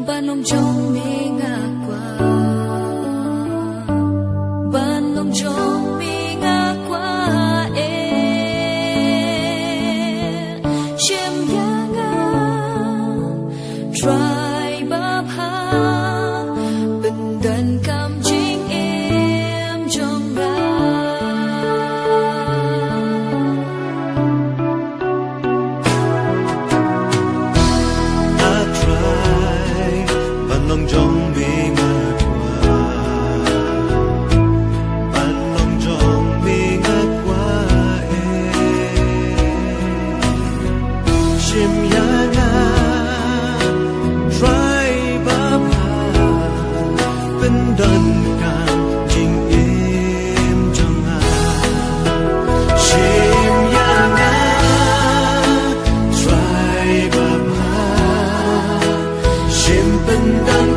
ban lòng trong mi ngà qua ban lòng trong mi ngà qua chim ya nga try ba ha bình đàn cam chính em trong ra lòng trong bi ngã qua ban lòng trong bi ngã qua chim ya nga try ba ha bên đơn càng trình em trong ha chim ya nga try ba ha chim bên đơn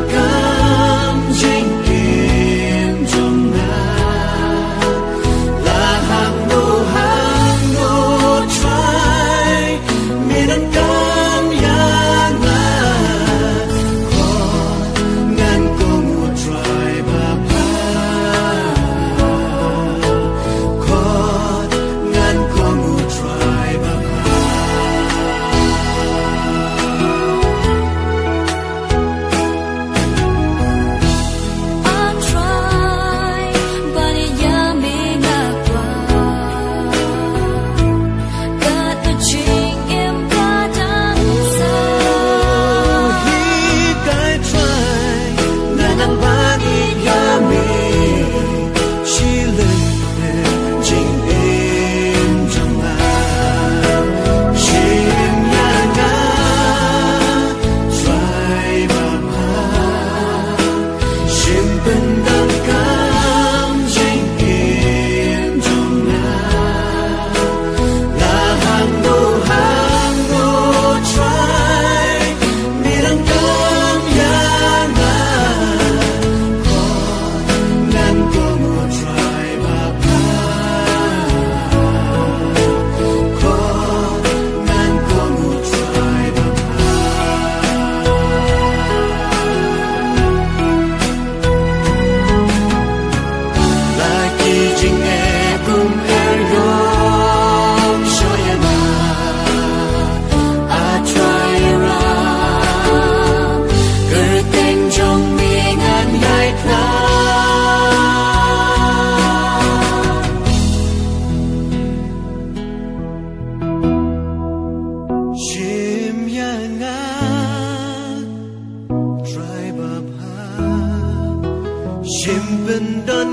chim bên đơn